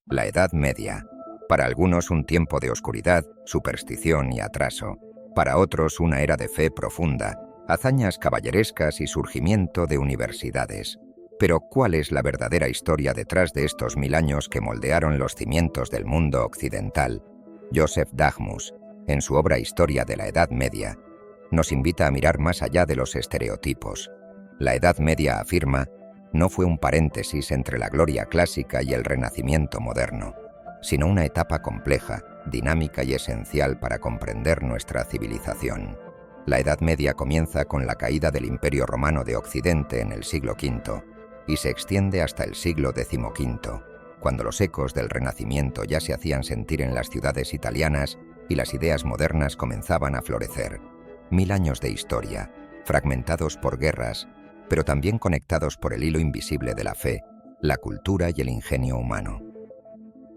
La Edad Media. Para algunos un tiempo de oscuridad, superstición y atraso. Para otros una era de fe profunda, hazañas caballerescas y surgimiento de universidades. Pero ¿cuál es la verdadera historia detrás de estos 1000 años que moldearon los cimientos del mundo occidental? Joseph Dagmus, en su obra Historia de la Edad Media, nos invita a mirar más allá de los estereotipos. La Edad Media, afirma, no fue un paréntesis entre la gloria clásica y el Renacimiento moderno, sino una etapa compleja, dinámica y esencial para comprender nuestra civilización. La Edad Media comienza con la caída del Imperio Romano de Occidente en el siglo V y se extiende hasta el siglo XV, cuando los ecos del Renacimiento ya se hacían sentir en las ciudades italianas y las ideas modernas comenzaban a florecer. 1000 años de historia, fragmentados por guerras, pero también conectados por el hilo invisible de la fe, la cultura y el ingenio humano.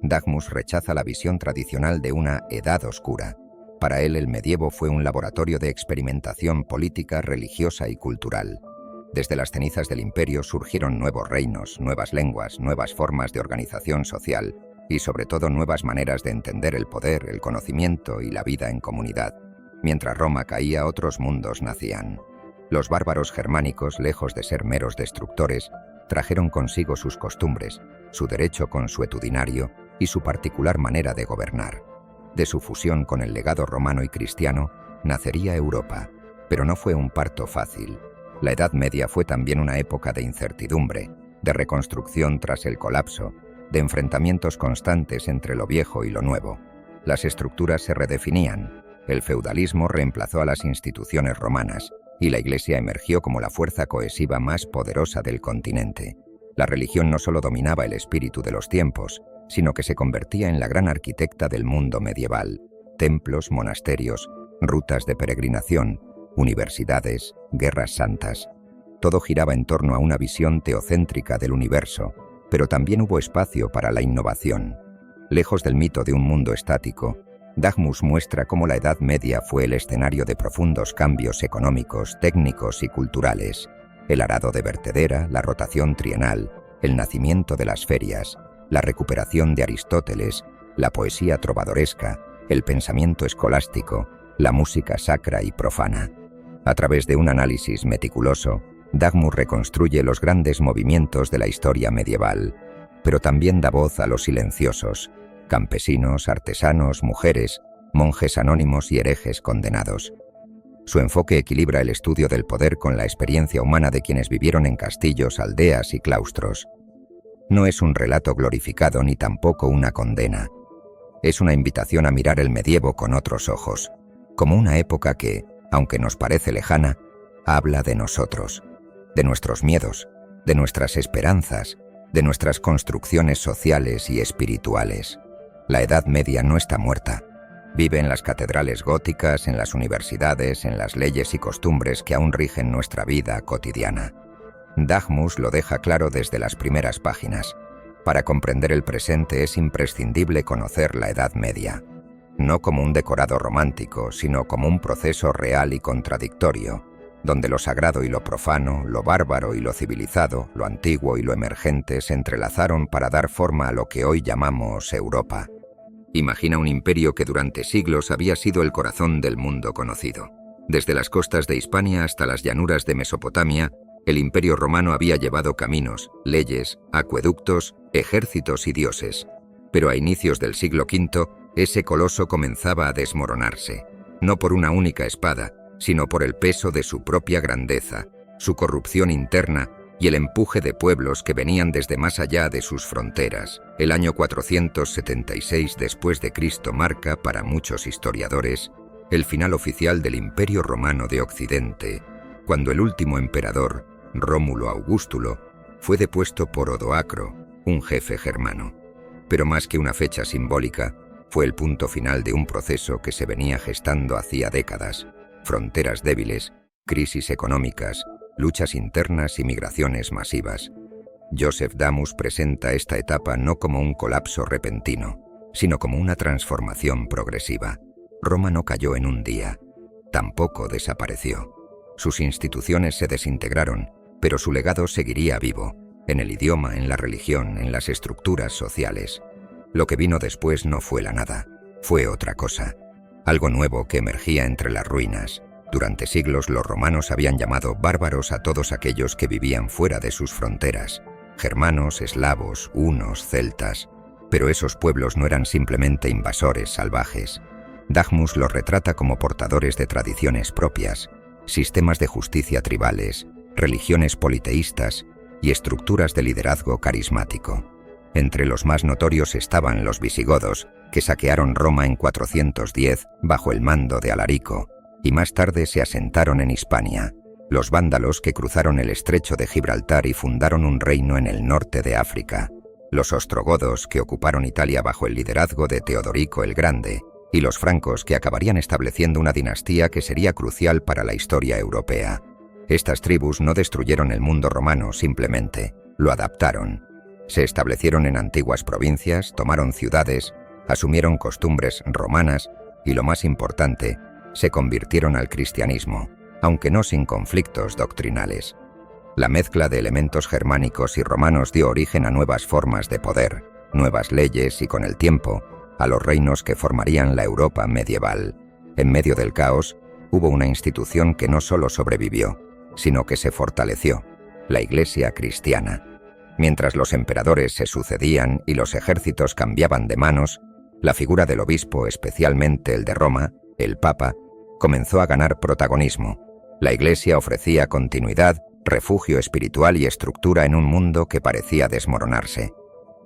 Dagmus rechaza la visión tradicional de una edad oscura. Para él, el medievo fue un laboratorio de experimentación política, religiosa y cultural. Desde las cenizas del imperio surgieron nuevos reinos, nuevas lenguas, nuevas formas de organización social y, sobre todo, nuevas maneras de entender el poder, el conocimiento y la vida en comunidad. Mientras Roma caía, otros mundos nacían. Los bárbaros germánicos, lejos de ser meros destructores, trajeron consigo sus costumbres, su derecho consuetudinario y su particular manera de gobernar. De su fusión con el legado romano y cristiano, nacería Europa, pero no fue un parto fácil. La Edad Media fue también una época de incertidumbre, de reconstrucción tras el colapso, de enfrentamientos constantes entre lo viejo y lo nuevo. Las estructuras se redefinían, el feudalismo reemplazó a las instituciones romanas, y la Iglesia emergió como la fuerza cohesiva más poderosa del continente. La religión no solo dominaba el espíritu de los tiempos, sino que se convertía en la gran arquitecta del mundo medieval. Templos, monasterios, rutas de peregrinación, universidades, guerras santas. Todo giraba en torno a una visión teocéntrica del universo, pero también hubo espacio para la innovación. Lejos del mito de un mundo estático, Dagmus muestra cómo la Edad Media fue el escenario de profundos cambios económicos, técnicos y culturales. El arado de vertedera, la rotación trienal, el nacimiento de las ferias, la recuperación de Aristóteles, la poesía trovadoresca, el pensamiento escolástico, la música sacra y profana. A través de un análisis meticuloso, Dagmus reconstruye los grandes movimientos de la historia medieval, pero también da voz a los silenciosos, campesinos, artesanos, mujeres, monjes anónimos y herejes condenados. Su enfoque equilibra el estudio del poder con la experiencia humana de quienes vivieron en castillos, aldeas y claustros. No es un relato glorificado ni tampoco una condena. Es una invitación a mirar el medievo con otros ojos, como una época que, aunque nos parece lejana, habla de nosotros, de nuestros miedos, de nuestras esperanzas, de nuestras construcciones sociales y espirituales. La Edad Media no está muerta. Vive en las catedrales góticas, en las universidades, en las leyes y costumbres que aún rigen nuestra vida cotidiana. Dagmus lo deja claro desde las primeras páginas. Para comprender el presente es imprescindible conocer la Edad Media, no como un decorado romántico, sino como un proceso real y contradictorio, donde lo sagrado y lo profano, lo bárbaro y lo civilizado, lo antiguo y lo emergente se entrelazaron para dar forma a lo que hoy llamamos Europa. Imagina un imperio que durante siglos había sido el corazón del mundo conocido. Desde las costas de Hispania hasta las llanuras de Mesopotamia, el Imperio Romano había llevado caminos, leyes, acueductos, ejércitos y dioses. Pero a inicios del siglo V, ese coloso comenzaba a desmoronarse, no por una única espada, sino por el peso de su propia grandeza, su corrupción interna y el empuje de pueblos que venían desde más allá de sus fronteras. El año 476 después de Cristo marca, para muchos historiadores, el final oficial del Imperio Romano de Occidente, cuando el último emperador, Rómulo Augustulo, fue depuesto por Odoacro, un jefe germano. Pero más que una fecha simbólica, fue el punto final de un proceso que se venía gestando hacía décadas: fronteras débiles, crisis económicas, luchas internas y migraciones masivas. Joseph Dagmus presenta esta etapa no como un colapso repentino, sino como una transformación progresiva. Roma no cayó en un día, tampoco desapareció. Sus instituciones se desintegraron, pero su legado seguiría vivo, en el idioma, en la religión, en las estructuras sociales. Lo que vino después no fue la nada, fue otra cosa, algo nuevo que emergía entre las ruinas. Durante siglos los romanos habían llamado bárbaros a todos aquellos que vivían fuera de sus fronteras, germanos, eslavos, hunos, celtas, pero esos pueblos no eran simplemente invasores salvajes. Dagmus los retrata como portadores de tradiciones propias, sistemas de justicia tribales, religiones politeístas y estructuras de liderazgo carismático. Entre los más notorios estaban los visigodos, que saquearon Roma en 410 bajo el mando de Alarico, y más tarde se asentaron en Hispania, los vándalos que cruzaron el estrecho de Gibraltar y fundaron un reino en el norte de África, los ostrogodos que ocuparon Italia bajo el liderazgo de Teodorico el Grande, y los francos que acabarían estableciendo una dinastía que sería crucial para la historia europea. Estas tribus no destruyeron el mundo romano simplemente, lo adaptaron. Se establecieron en antiguas provincias, tomaron ciudades, asumieron costumbres romanas y, lo más importante, se convirtieron al cristianismo, aunque no sin conflictos doctrinales. La mezcla de elementos germánicos y romanos dio origen a nuevas formas de poder, nuevas leyes y, con el tiempo, a los reinos que formarían la Europa medieval. En medio del caos, hubo una institución que no solo sobrevivió, sino que se fortaleció, la Iglesia cristiana. Mientras los emperadores se sucedían y los ejércitos cambiaban de manos, la figura del obispo, especialmente el de Roma, el Papa, comenzó a ganar protagonismo. La Iglesia ofrecía continuidad, refugio espiritual y estructura en un mundo que parecía desmoronarse.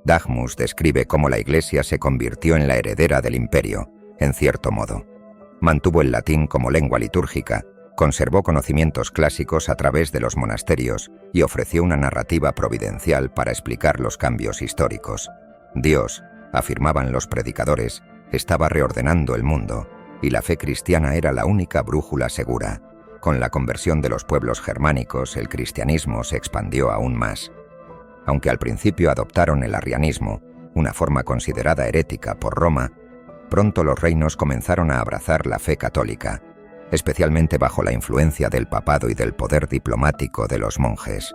Dagmus describe cómo la Iglesia se convirtió en la heredera del imperio, en cierto modo. Mantuvo el latín como lengua litúrgica, conservó conocimientos clásicos a través de los monasterios y ofreció una narrativa providencial para explicar los cambios históricos. Dios, afirmaban los predicadores, estaba reordenando el mundo, y la fe cristiana era la única brújula segura. Con la conversión de los pueblos germánicos, el cristianismo se expandió aún más. Aunque al principio adoptaron el arrianismo, una forma considerada herética por Roma, pronto los reinos comenzaron a abrazar la fe católica, especialmente bajo la influencia del papado y del poder diplomático de los monjes.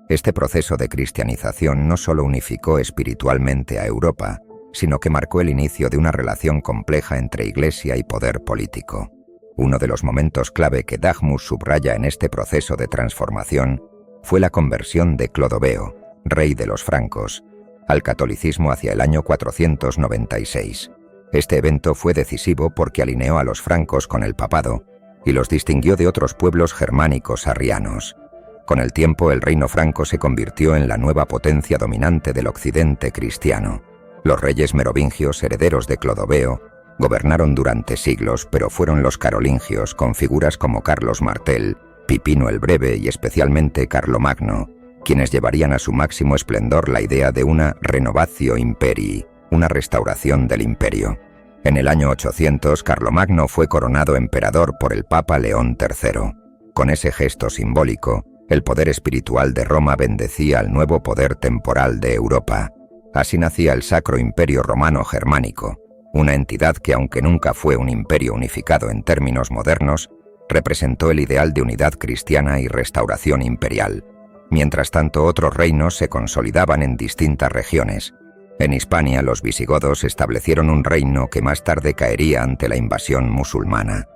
Este proceso de cristianización no solo unificó espiritualmente a Europa, sino que marcó el inicio de una relación compleja entre Iglesia y poder político. Uno de los momentos clave que Dagmus subraya en este proceso de transformación fue la conversión de Clodoveo, rey de los francos, al catolicismo hacia el año 496. Este evento fue decisivo porque alineó a los francos con el papado y los distinguió de otros pueblos germánicos arrianos. Con el tiempo, el reino franco se convirtió en la nueva potencia dominante del occidente cristiano. Los reyes merovingios, herederos de Clodoveo, gobernaron durante siglos, pero fueron los carolingios, con figuras como Carlos Martel, Pipino el Breve y especialmente Carlomagno, quienes llevarían a su máximo esplendor la idea de una renovatio imperii, una restauración del imperio. En el año 800, Carlomagno fue coronado emperador por el Papa León III. Con ese gesto simbólico, el poder espiritual de Roma bendecía al nuevo poder temporal de Europa. Así nacía el Sacro Imperio Romano Germánico, una entidad que, aunque nunca fue un imperio unificado en términos modernos, representó el ideal de unidad cristiana y restauración imperial. Mientras tanto, otros reinos se consolidaban en distintas regiones. En Hispania, los visigodos establecieron un reino que más tarde caería ante la invasión musulmana.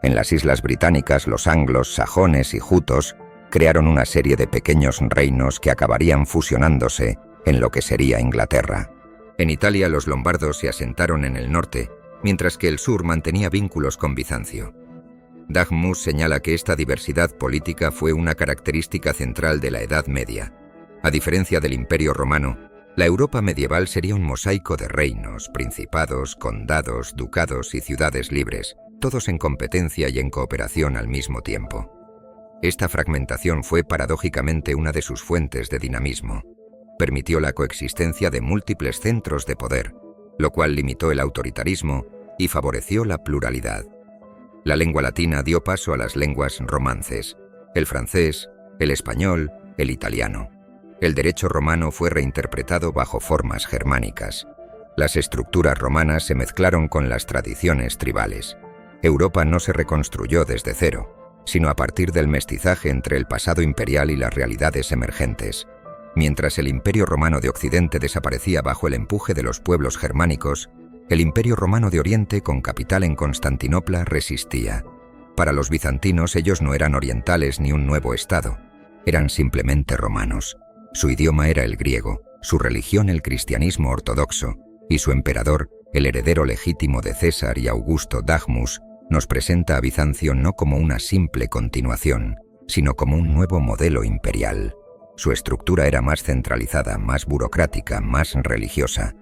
En las islas británicas, los anglos, sajones y jutos crearon una serie de pequeños reinos que acabarían fusionándose en lo que sería Inglaterra. En Italia, los lombardos se asentaron en el norte, mientras que el sur mantenía vínculos con Bizancio. Dagmus señala que esta diversidad política fue una característica central de la Edad Media. A diferencia del Imperio Romano, la Europa medieval sería un mosaico de reinos, principados, condados, ducados y ciudades libres, todos en competencia y en cooperación al mismo tiempo. Esta fragmentación fue paradójicamente una de sus fuentes de dinamismo. Permitió la coexistencia de múltiples centros de poder, lo cual limitó el autoritarismo y favoreció la pluralidad. La lengua latina dio paso a las lenguas romances, el francés, el español, el italiano. El derecho romano fue reinterpretado bajo formas germánicas. Las estructuras romanas se mezclaron con las tradiciones tribales. Europa no se reconstruyó desde cero, sino a partir del mestizaje entre el pasado imperial y las realidades emergentes. Mientras el Imperio Romano de Occidente desaparecía bajo el empuje de los pueblos germánicos, el Imperio Romano de Oriente, con capital en Constantinopla, resistía. Para los bizantinos ellos no eran orientales ni un nuevo estado, eran simplemente romanos. Su idioma era el griego, su religión el cristianismo ortodoxo, y su emperador, el heredero legítimo de César y Augusto Dagmus, nos presenta a Bizancio no como una simple continuación, sino como un nuevo modelo imperial. Su estructura era más centralizada, más burocrática, más religiosa.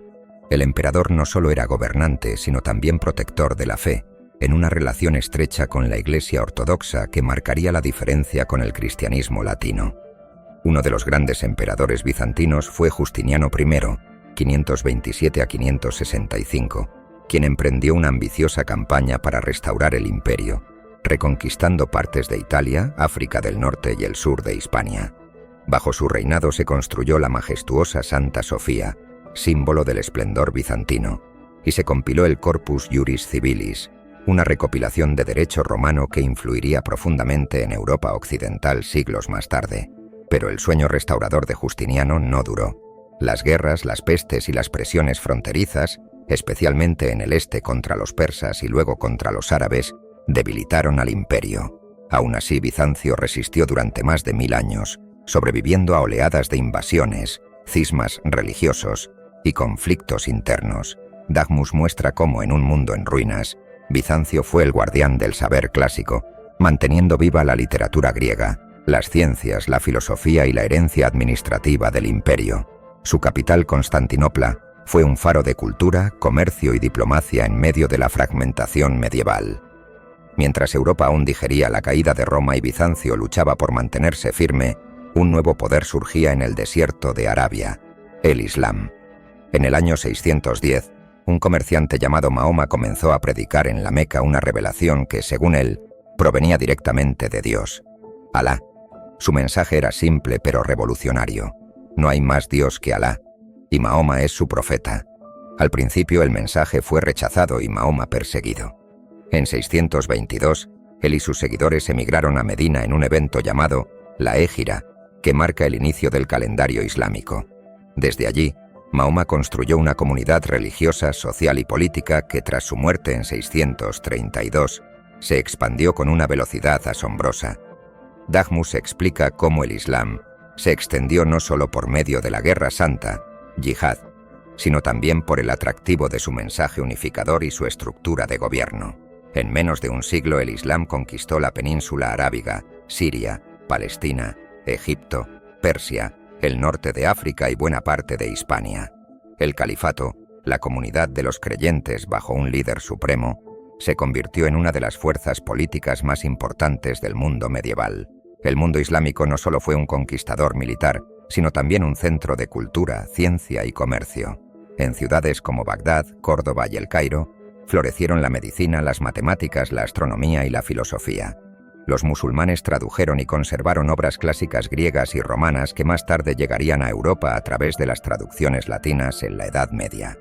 El emperador no solo era gobernante, sino también protector de la fe, en una relación estrecha con la Iglesia ortodoxa que marcaría la diferencia con el cristianismo latino. Uno de los grandes emperadores bizantinos fue Justiniano I, 527 a 565, quien emprendió una ambiciosa campaña para restaurar el imperio, reconquistando partes de Italia, África del Norte y el sur de Hispania. Bajo su reinado se construyó la majestuosa Santa Sofía, símbolo del esplendor bizantino, y se compiló el Corpus Juris Civilis, una recopilación de derecho romano que influiría profundamente en Europa occidental siglos más tarde. Pero el sueño restaurador de Justiniano no duró. Las guerras, las pestes y las presiones fronterizas, especialmente en el este contra los persas y luego contra los árabes, debilitaron al imperio. Aún así, Bizancio resistió durante más de 1000 años, sobreviviendo a oleadas de invasiones, cismas religiosos y conflictos internos. Dagmus muestra cómo en un mundo en ruinas, Bizancio fue el guardián del saber clásico, manteniendo viva la literatura griega, las ciencias, la filosofía y la herencia administrativa del imperio. Su capital, Constantinopla, fue un faro de cultura, comercio y diplomacia en medio de la fragmentación medieval. Mientras Europa aún digería la caída de Roma y Bizancio luchaba por mantenerse firme, un nuevo poder surgía en el desierto de Arabia, el Islam. En el año 610, un comerciante llamado Mahoma comenzó a predicar en la Meca una revelación que, según él, provenía directamente de Dios, Alá. Su mensaje era simple pero revolucionario. No hay más Dios que Alá, y Mahoma es su profeta. Al principio el mensaje fue rechazado y Mahoma perseguido. En 622, él y sus seguidores emigraron a Medina en un evento llamado la Égira, que marca el inicio del calendario islámico. Desde allí, Mahoma construyó una comunidad religiosa, social y política que tras su muerte en 632 se expandió con una velocidad asombrosa. Dagmus explica cómo el Islam se extendió no solo por medio de la Guerra Santa, yihad, sino también por el atractivo de su mensaje unificador y su estructura de gobierno. En menos de un siglo el Islam conquistó la península arábiga, Siria, Palestina, Egipto, Persia, el norte de África y buena parte de Hispania. El califato, la comunidad de los creyentes bajo un líder supremo, se convirtió en una de las fuerzas políticas más importantes del mundo medieval. El mundo islámico no solo fue un conquistador militar, sino también un centro de cultura, ciencia y comercio. En ciudades como Bagdad, Córdoba y El Cairo, florecieron la medicina, las matemáticas, la astronomía y la filosofía. Los musulmanes tradujeron y conservaron obras clásicas griegas y romanas que más tarde llegarían a Europa a través de las traducciones latinas en la Edad Media.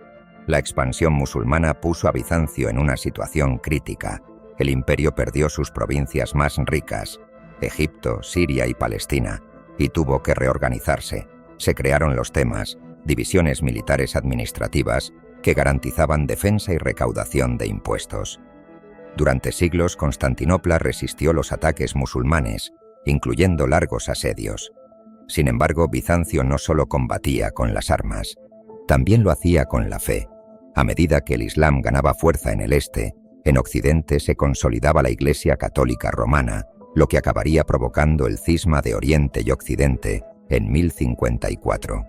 La expansión musulmana puso a Bizancio en una situación crítica. El imperio perdió sus provincias más ricas, Egipto, Siria y Palestina, y tuvo que reorganizarse. Se crearon los temas, divisiones militares administrativas, que garantizaban defensa y recaudación de impuestos. Durante siglos, Constantinopla resistió los ataques musulmanes, incluyendo largos asedios. Sin embargo, Bizancio no solo combatía con las armas, también lo hacía con la fe. A medida que el Islam ganaba fuerza en el este, en Occidente se consolidaba la Iglesia Católica Romana, lo que acabaría provocando el cisma de Oriente y Occidente en 1054.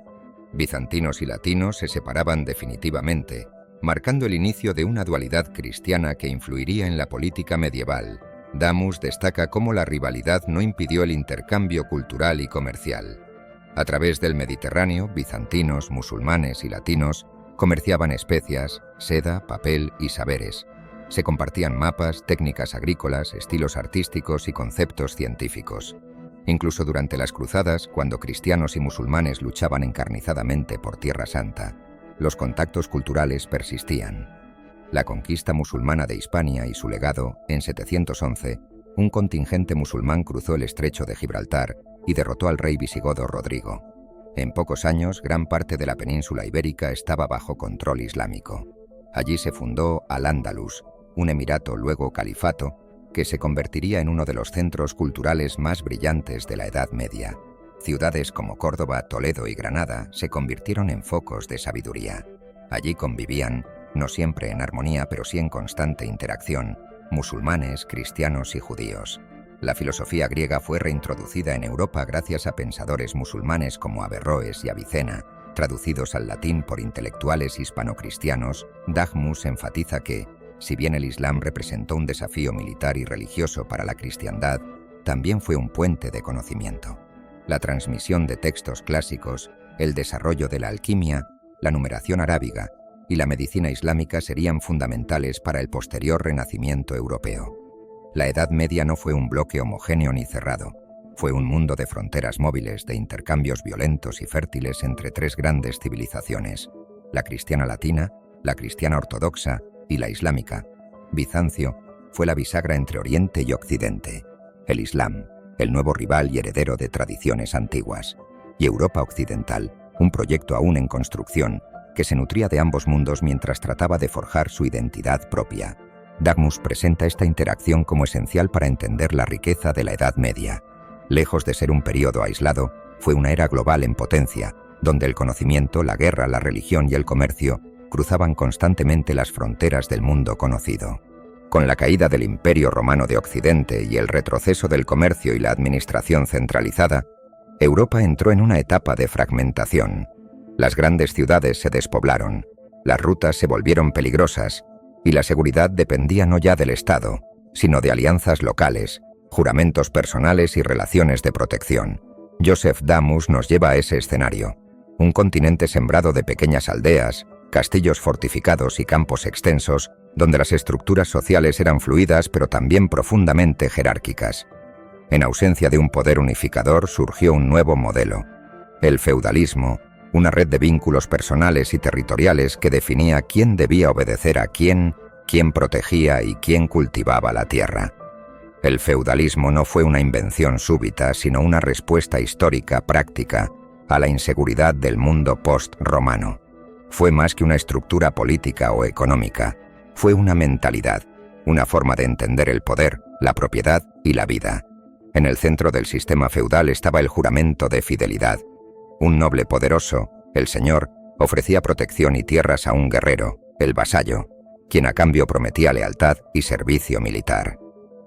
Bizantinos y latinos se separaban definitivamente, marcando el inicio de una dualidad cristiana que influiría en la política medieval. Dagmus destaca cómo la rivalidad no impidió el intercambio cultural y comercial. A través del Mediterráneo, bizantinos, musulmanes y latinos comerciaban especias, seda, papel y saberes. Se compartían mapas, técnicas agrícolas, estilos artísticos y conceptos científicos. Incluso durante las cruzadas, cuando cristianos y musulmanes luchaban encarnizadamente por Tierra Santa, los contactos culturales persistían. La conquista musulmana de Hispania y su legado, en 711, un contingente musulmán cruzó el estrecho de Gibraltar y derrotó al rey visigodo Rodrigo. En pocos años, gran parte de la península ibérica estaba bajo control islámico. Allí se fundó Al-Ándalus, un emirato luego califato, que se convertiría en uno de los centros culturales más brillantes de la Edad Media. Ciudades como Córdoba, Toledo y Granada se convirtieron en focos de sabiduría. Allí convivían, no siempre en armonía pero sí en constante interacción, musulmanes, cristianos y judíos. La filosofía griega fue reintroducida en Europa gracias a pensadores musulmanes como Averroes y Avicena. Traducidos al latín por intelectuales hispano-cristianos, Dahmus enfatiza que, si bien el Islam representó un desafío militar y religioso para la cristiandad, también fue un puente de conocimiento. La transmisión de textos clásicos, el desarrollo de la alquimia, la numeración arábiga y la medicina islámica serían fundamentales para el posterior renacimiento europeo. La Edad Media no fue un bloque homogéneo ni cerrado. Fue un mundo de fronteras móviles, de intercambios violentos y fértiles entre tres grandes civilizaciones: la cristiana latina, la cristiana ortodoxa y la islámica. Bizancio fue la bisagra entre Oriente y Occidente. El Islam, el nuevo rival y heredero de tradiciones antiguas. Y Europa occidental, un proyecto aún en construcción, que se nutría de ambos mundos mientras trataba de forjar su identidad propia. Dahmus presenta esta interacción como esencial para entender la riqueza de la Edad Media. Lejos de ser un período aislado, fue una era global en potencia, donde el conocimiento, la guerra, la religión y el comercio cruzaban constantemente las fronteras del mundo conocido. Con la caída del Imperio Romano de Occidente y el retroceso del comercio y la administración centralizada, Europa entró en una etapa de fragmentación. Las grandes ciudades se despoblaron, las rutas se volvieron peligrosas, y la seguridad dependía no ya del Estado, sino de alianzas locales, juramentos personales y relaciones de protección. Joseph Dahmus nos lleva a ese escenario, un continente sembrado de pequeñas aldeas, castillos fortificados y campos extensos, donde las estructuras sociales eran fluidas pero también profundamente jerárquicas. En ausencia de un poder unificador surgió un nuevo modelo: el feudalismo, una red de vínculos personales y territoriales que definía quién debía obedecer a quién protegía y quién cultivaba la tierra. El feudalismo no fue una invención súbita, sino una respuesta histórica práctica a la inseguridad del mundo post-romano. Fue más que una estructura política o económica, fue una mentalidad, una forma de entender el poder, la propiedad y la vida. En el centro del sistema feudal estaba el juramento de fidelidad. Un noble poderoso, el señor, ofrecía protección y tierras a un guerrero, el vasallo, quien a cambio prometía lealtad y servicio militar.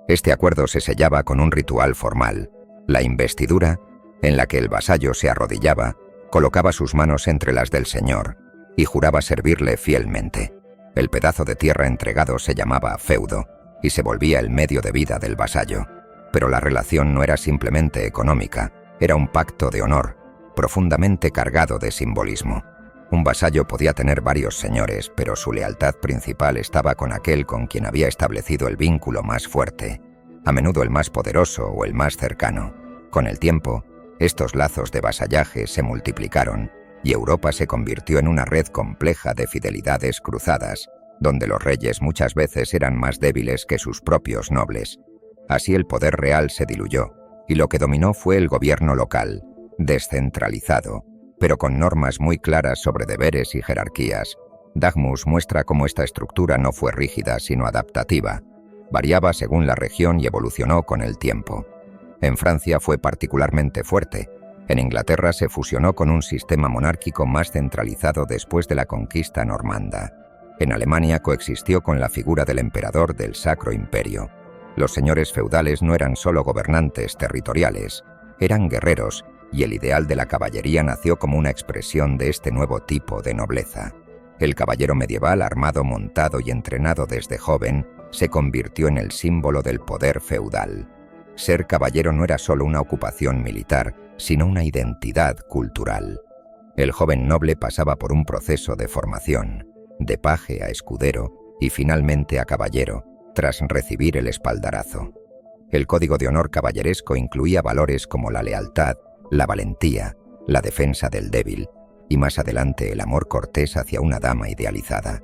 Este acuerdo se sellaba con un ritual formal, la investidura, en la que el vasallo se arrodillaba, colocaba sus manos entre las del señor y juraba servirle fielmente. El pedazo de tierra entregado se llamaba feudo y se volvía el medio de vida del vasallo. Pero la relación no era simplemente económica, era un pacto de honor, profundamente cargado de simbolismo. Un vasallo podía tener varios señores, pero su lealtad principal estaba con aquel con quien había establecido el vínculo más fuerte, a menudo el más poderoso o el más cercano. Con el tiempo, estos lazos de vasallaje se multiplicaron y Europa se convirtió en una red compleja de fidelidades cruzadas, donde los reyes muchas veces eran más débiles que sus propios nobles. Así el poder real se diluyó, y lo que dominó fue el gobierno local, descentralizado, pero con normas muy claras sobre deberes y jerarquías. Dahmus muestra cómo esta estructura no fue rígida, sino adaptativa. Variaba según la región y evolucionó con el tiempo. En Francia fue particularmente fuerte. En Inglaterra se fusionó con un sistema monárquico más centralizado después de la conquista normanda. En Alemania coexistió con la figura del emperador del Sacro Imperio. Los señores feudales no eran solo gobernantes territoriales, eran guerreros, y el ideal de la caballería nació como una expresión de este nuevo tipo de nobleza. El caballero medieval, armado, montado y entrenado desde joven, se convirtió en el símbolo del poder feudal. Ser caballero no era solo una ocupación militar, sino una identidad cultural. El joven noble pasaba por un proceso de formación, de paje a escudero y finalmente a caballero, tras recibir el espaldarazo. El código de honor caballeresco incluía valores como la lealtad, la valentía, la defensa del débil y más adelante el amor cortés hacia una dama idealizada.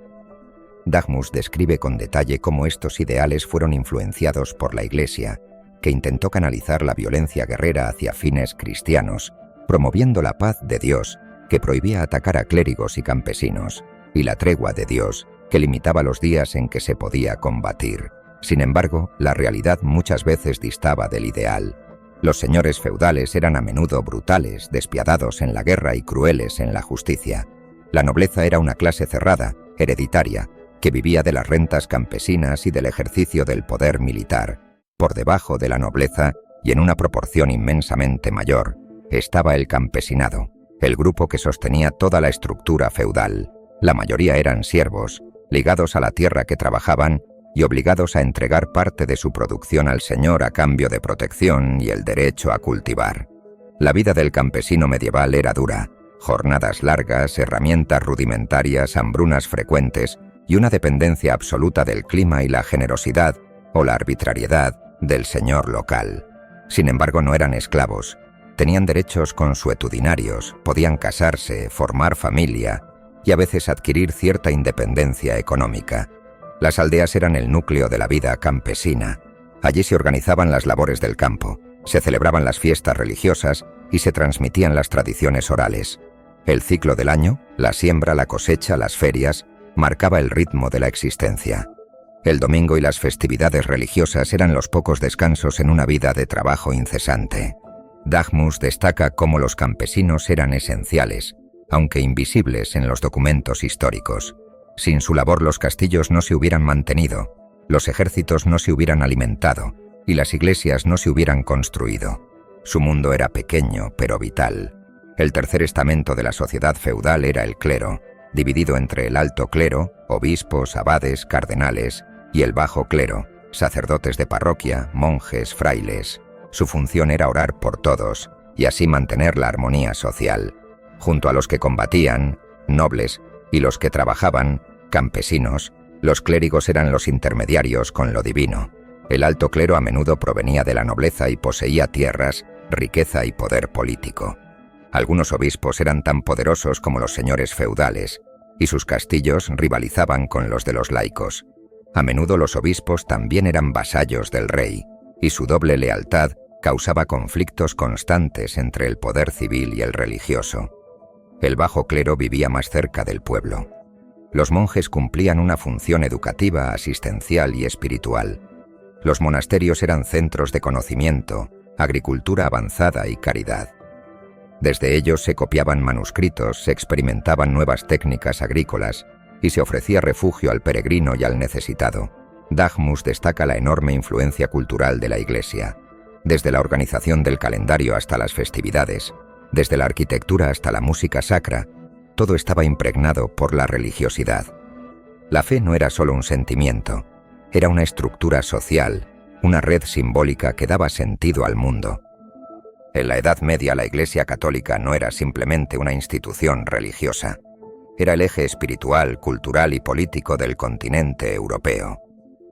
Dahmus describe con detalle cómo estos ideales fueron influenciados por la Iglesia, que intentó canalizar la violencia guerrera hacia fines cristianos, promoviendo la paz de Dios, que prohibía atacar a clérigos y campesinos, y la tregua de Dios, que limitaba los días en que se podía combatir. Sin embargo, la realidad muchas veces distaba del ideal. Los señores feudales eran a menudo brutales, despiadados en la guerra y crueles en la justicia. La nobleza era una clase cerrada, hereditaria, que vivía de las rentas campesinas y del ejercicio del poder militar. Por debajo de la nobleza, y en una proporción inmensamente mayor, estaba el campesinado, el grupo que sostenía toda la estructura feudal. La mayoría eran siervos, ligados a la tierra que trabajaban y obligados a entregar parte de su producción al señor a cambio de protección y el derecho a cultivar. La vida del campesino medieval era dura, jornadas largas, herramientas rudimentarias, hambrunas frecuentes y una dependencia absoluta del clima y la generosidad o la arbitrariedad del señor local. Sin embargo, no eran esclavos. Tenían derechos consuetudinarios, podían casarse, formar familia y a veces adquirir cierta independencia económica. Las aldeas eran el núcleo de la vida campesina. Allí se organizaban las labores del campo, se celebraban las fiestas religiosas y se transmitían las tradiciones orales. El ciclo del año, la siembra, la cosecha, las ferias, marcaba el ritmo de la existencia. El domingo y las festividades religiosas eran los pocos descansos en una vida de trabajo incesante. Dagmus destaca cómo los campesinos eran esenciales, aunque invisibles en los documentos históricos. Sin su labor los castillos no se hubieran mantenido, los ejércitos no se hubieran alimentado y las iglesias no se hubieran construido. Su mundo era pequeño pero vital. El tercer estamento de la sociedad feudal era el clero, dividido entre el alto clero, obispos, abades, cardenales, y el bajo clero, sacerdotes de parroquia, monjes, frailes. Su función era orar por todos y así mantener la armonía social. Junto a los que combatían, nobles, y los que trabajaban, campesinos, los clérigos eran los intermediarios con lo divino. El alto clero a menudo provenía de la nobleza y poseía tierras, riqueza y poder político. Algunos obispos eran tan poderosos como los señores feudales, y sus castillos rivalizaban con los de los laicos. A menudo los obispos también eran vasallos del rey, y su doble lealtad causaba conflictos constantes entre el poder civil y el religioso. El bajo clero vivía más cerca del pueblo. Los monjes cumplían una función educativa, asistencial y espiritual. Los monasterios eran centros de conocimiento, agricultura avanzada y caridad. Desde ellos se copiaban manuscritos, se experimentaban nuevas técnicas agrícolas y se ofrecía refugio al peregrino y al necesitado. Dagmus destaca la enorme influencia cultural de la Iglesia. Desde la organización del calendario hasta las festividades, desde la arquitectura hasta la música sacra, todo estaba impregnado por la religiosidad. La fe no era solo un sentimiento, era una estructura social, una red simbólica que daba sentido al mundo. En la Edad Media la Iglesia católica no era simplemente una institución religiosa, era el eje espiritual, cultural y político del continente europeo.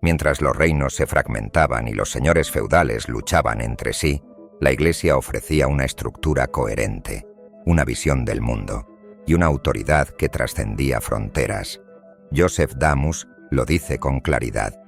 Mientras los reinos se fragmentaban y los señores feudales luchaban entre sí, la Iglesia ofrecía una estructura coherente, una visión del mundo y una autoridad que trascendía fronteras. Joseph Damus lo dice con claridad.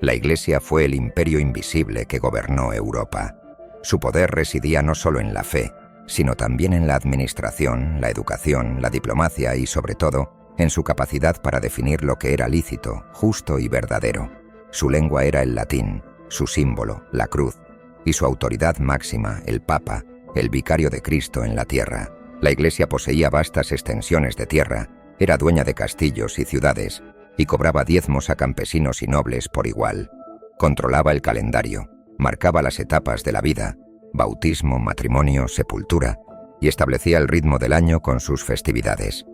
La Iglesia fue el imperio invisible que gobernó Europa. Su poder residía no solo en la fe, sino también en la administración, la educación, la diplomacia y, sobre todo, en su capacidad para definir lo que era lícito, justo y verdadero. Su lengua era el latín, su símbolo, la cruz, y su autoridad máxima, el Papa, el vicario de Cristo en la tierra. La Iglesia poseía vastas extensiones de tierra, era dueña de castillos y ciudades, y cobraba diezmos a campesinos y nobles por igual. Controlaba el calendario, marcaba las etapas de la vida, bautismo, matrimonio, sepultura, y establecía el ritmo del año con sus festividades.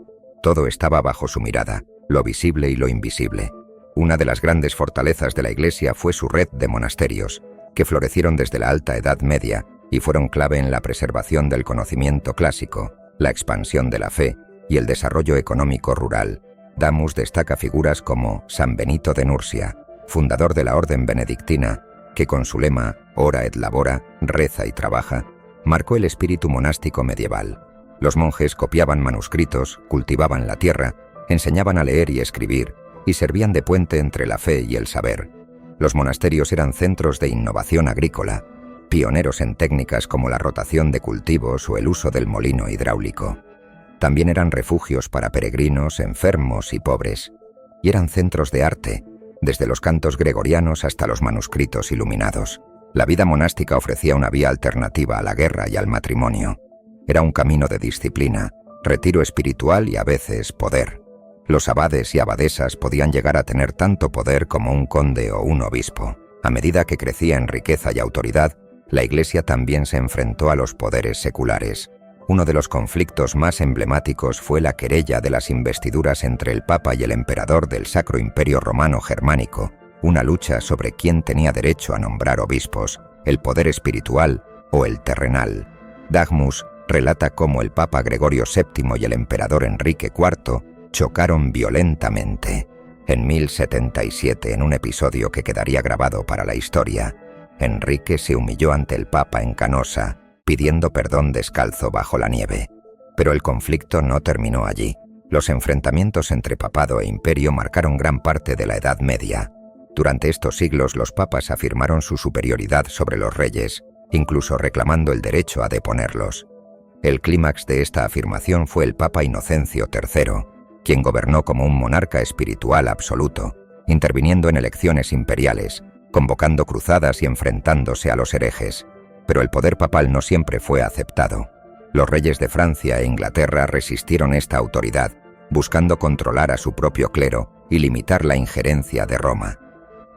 Todo estaba bajo su mirada, lo visible y lo invisible. Una de las grandes fortalezas de la Iglesia fue su red de monasterios, que florecieron desde la Alta Edad Media y fueron clave en la preservación del conocimiento clásico, la expansión de la fe y el desarrollo económico rural. Damus destaca figuras como San Benito de Nursia, fundador de la orden benedictina, que con su lema «Ora et labora», reza y trabaja, marcó el espíritu monástico medieval. Los monjes copiaban manuscritos, cultivaban la tierra, enseñaban a leer y escribir, y servían de puente entre la fe y el saber. Los monasterios eran centros de innovación agrícola. pioneros en técnicas como la rotación de cultivos o el uso del molino hidráulico. También eran refugios para peregrinos, enfermos y pobres, y eran centros de arte, desde los cantos gregorianos hasta los manuscritos iluminados. La vida monástica ofrecía una vía alternativa a la guerra y al matrimonio. Era un camino de disciplina, retiro espiritual y a veces poder. Los abades y abadesas podían llegar a tener tanto poder como un conde o un obispo. A medida que crecía en riqueza y autoridad, la Iglesia también se enfrentó a los poderes seculares. Uno de los conflictos más emblemáticos fue la querella de las investiduras entre el Papa y el emperador del Sacro Imperio Romano Germánico, una lucha sobre quién tenía derecho a nombrar obispos, el poder espiritual o el terrenal. Dagmus relata cómo el Papa Gregorio VII y el emperador Enrique IV chocaron violentamente. En 1077, en un episodio que quedaría grabado para la historia, Enrique se humilló ante el Papa en Canosa, pidiendo perdón descalzo bajo la nieve. Pero el conflicto no terminó allí. Los enfrentamientos entre papado e imperio marcaron gran parte de la Edad Media. Durante estos siglos los papas afirmaron su superioridad sobre los reyes, incluso reclamando el derecho a deponerlos. El clímax de esta afirmación fue el Papa Inocencio III, quien gobernó como un monarca espiritual absoluto, interviniendo en elecciones imperiales, convocando cruzadas y enfrentándose a los herejes. Pero el poder papal no siempre fue aceptado. Los reyes de Francia e Inglaterra resistieron esta autoridad, buscando controlar a su propio clero y limitar la injerencia de Roma.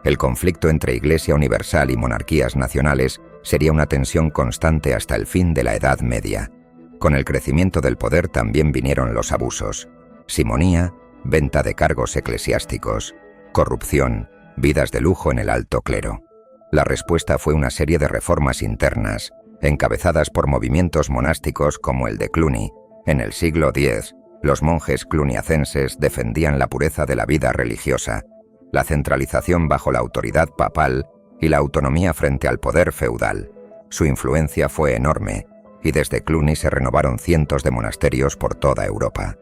El conflicto entre Iglesia Universal y monarquías nacionales sería una tensión constante hasta el fin de la Edad Media. Con el crecimiento del poder también vinieron los abusos: simonía, venta de cargos eclesiásticos, corrupción, vidas de lujo en el alto clero. La respuesta fue una serie de reformas internas, encabezadas por movimientos monásticos como el de Cluny. En el siglo X, los monjes cluniacenses defendían la pureza de la vida religiosa, la centralización bajo la autoridad papal y la autonomía frente al poder feudal. Su influencia fue enorme, y desde Cluny se renovaron cientos de monasterios por toda Europa.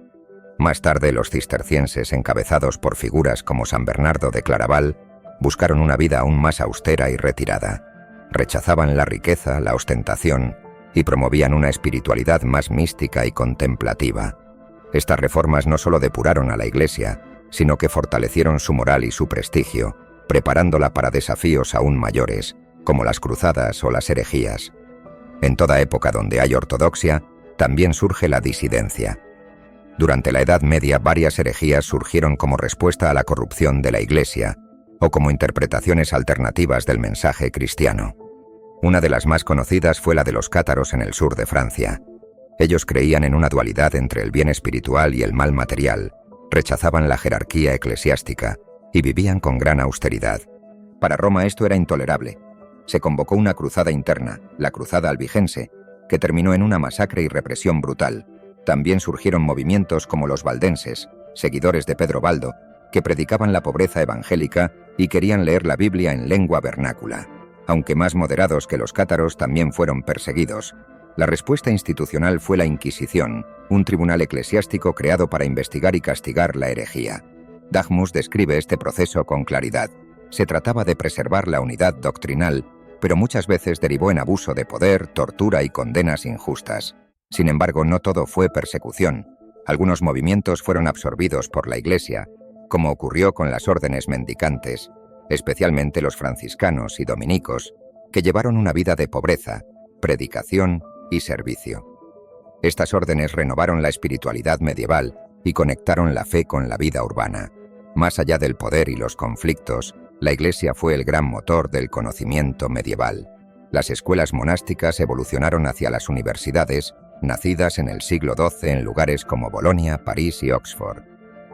Más tarde, los cistercienses, encabezados por figuras como San Bernardo de Claraval, buscaron una vida aún más austera y retirada. Rechazaban la riqueza, la ostentación y promovían una espiritualidad más mística y contemplativa. Estas reformas no solo depuraron a la Iglesia, sino que fortalecieron su moral y su prestigio, preparándola para desafíos aún mayores, como las cruzadas o las herejías. En toda época donde hay ortodoxia, también surge la disidencia. Durante la Edad Media, varias herejías surgieron como respuesta a la corrupción de la Iglesia, o como interpretaciones alternativas del mensaje cristiano. Una de las más conocidas fue la de los cátaros en el sur de Francia. Ellos creían en una dualidad entre el bien espiritual y el mal material, rechazaban la jerarquía eclesiástica y vivían con gran austeridad. Para Roma esto era intolerable. Se convocó una cruzada interna, la Cruzada Albigense, que terminó en una masacre y represión brutal. También surgieron movimientos como los valdenses, seguidores de Pedro Baldo, que predicaban la pobreza evangélica y querían leer la Biblia en lengua vernácula. Aunque más moderados que los cátaros, también fueron perseguidos. La respuesta institucional fue la Inquisición, un tribunal eclesiástico creado para investigar y castigar la herejía. Dagmus describe este proceso con claridad. Se trataba de preservar la unidad doctrinal, pero muchas veces derivó en abuso de poder, tortura y condenas injustas. Sin embargo, no todo fue persecución. Algunos movimientos fueron absorbidos por la Iglesia, como ocurrió con las órdenes mendicantes, especialmente los franciscanos y dominicos, que llevaron una vida de pobreza, predicación y servicio. Estas órdenes renovaron la espiritualidad medieval y conectaron la fe con la vida urbana. Más allá del poder y los conflictos, la Iglesia fue el gran motor del conocimiento medieval. Las escuelas monásticas evolucionaron hacia las universidades, nacidas en el siglo XII en lugares como Bolonia, París y Oxford.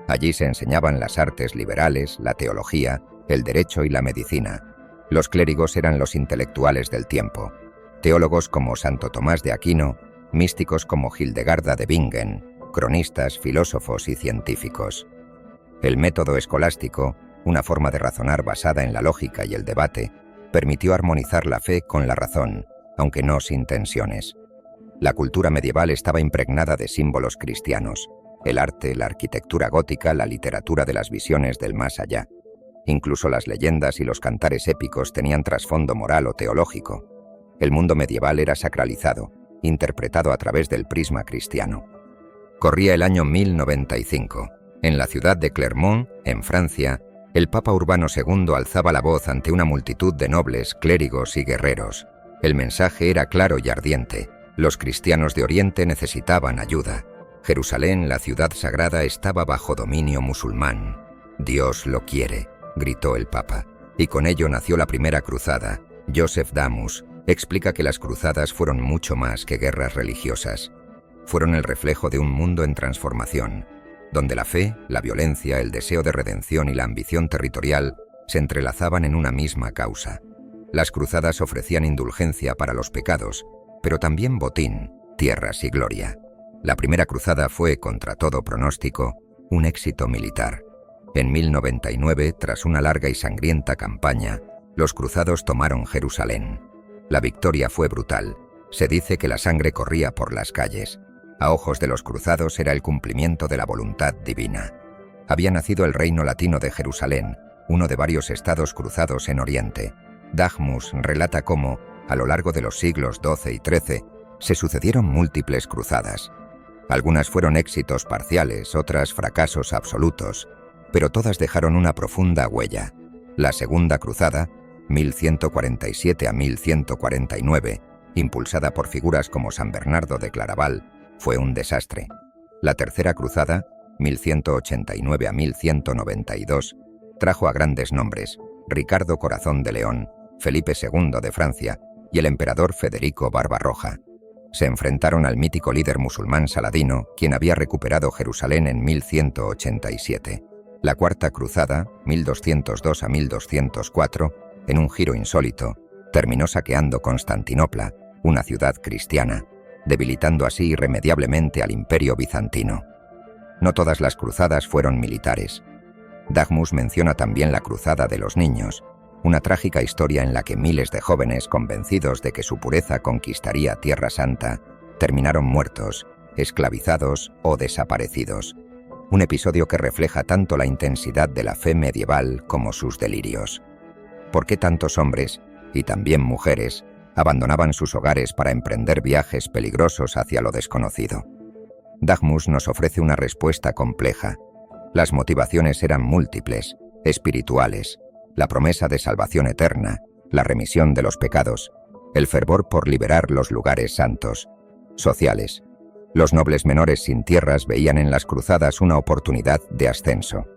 Allí se enseñaban las artes liberales, la teología, el derecho y la medicina. Los clérigos eran los intelectuales del tiempo. Teólogos como Santo Tomás de Aquino, místicos como Hildegarda de Bingen, cronistas, filósofos y científicos. El método escolástico, una forma de razonar basada en la lógica y el debate, permitió armonizar la fe con la razón, aunque no sin tensiones. La cultura medieval estaba impregnada de símbolos cristianos: el arte, la arquitectura gótica, la literatura de las visiones del más allá. Incluso las leyendas y los cantares épicos tenían trasfondo moral o teológico. El mundo medieval era sacralizado, interpretado a través del prisma cristiano. Corría el año 1095. En la ciudad de Clermont, en Francia, el Papa Urbano II alzaba la voz ante una multitud de nobles, clérigos y guerreros. El mensaje era claro y ardiente. Los cristianos de Oriente necesitaban ayuda. Jerusalén, la ciudad sagrada, estaba bajo dominio musulmán. «Dios lo quiere», gritó el Papa. Y con ello nació la primera cruzada. Joseph Damus explica que las cruzadas fueron mucho más que guerras religiosas. Fueron el reflejo de un mundo en transformación, donde la fe, la violencia, el deseo de redención y la ambición territorial se entrelazaban en una misma causa. Las cruzadas ofrecían indulgencia para los pecados, pero también botín, tierras y gloria. La primera cruzada fue, contra todo pronóstico, un éxito militar. En 1099, tras una larga y sangrienta campaña, los cruzados tomaron Jerusalén. La victoria fue brutal. Se dice que la sangre corría por las calles. A ojos de los cruzados era el cumplimiento de la voluntad divina. Había nacido el reino latino de Jerusalén, uno de varios estados cruzados en Oriente. Dagmus relata cómo, a lo largo de los siglos XII y XIII, se sucedieron múltiples cruzadas. Algunas fueron éxitos parciales, otras fracasos absolutos, pero todas dejaron una profunda huella. La Segunda Cruzada, 1147 a 1149, impulsada por figuras como San Bernardo de Claraval, fue un desastre. La Tercera Cruzada, 1189 a 1192, trajo a grandes nombres: Ricardo Corazón de León, Felipe II de Francia y el emperador Federico Barbarroja. Se enfrentaron al mítico líder musulmán Saladino, quien había recuperado Jerusalén en 1187. La Cuarta Cruzada, 1202 a 1204, en un giro insólito, terminó saqueando Constantinopla, una ciudad cristiana, debilitando así irremediablemente al Imperio bizantino. No todas las cruzadas fueron militares. Dagmus menciona también la Cruzada de los Niños, una trágica historia en la que miles de jóvenes, convencidos de que su pureza conquistaría Tierra Santa, terminaron muertos, esclavizados o desaparecidos. Un episodio que refleja tanto la intensidad de la fe medieval como sus delirios. ¿Por qué tantos hombres, y también mujeres, abandonaban sus hogares para emprender viajes peligrosos hacia lo desconocido? Dagmus nos ofrece una respuesta compleja. Las motivaciones eran múltiples, espirituales: la promesa de salvación eterna, la remisión de los pecados, el fervor por liberar los lugares santos; sociales: los nobles menores sin tierras veían en las cruzadas una oportunidad de ascenso;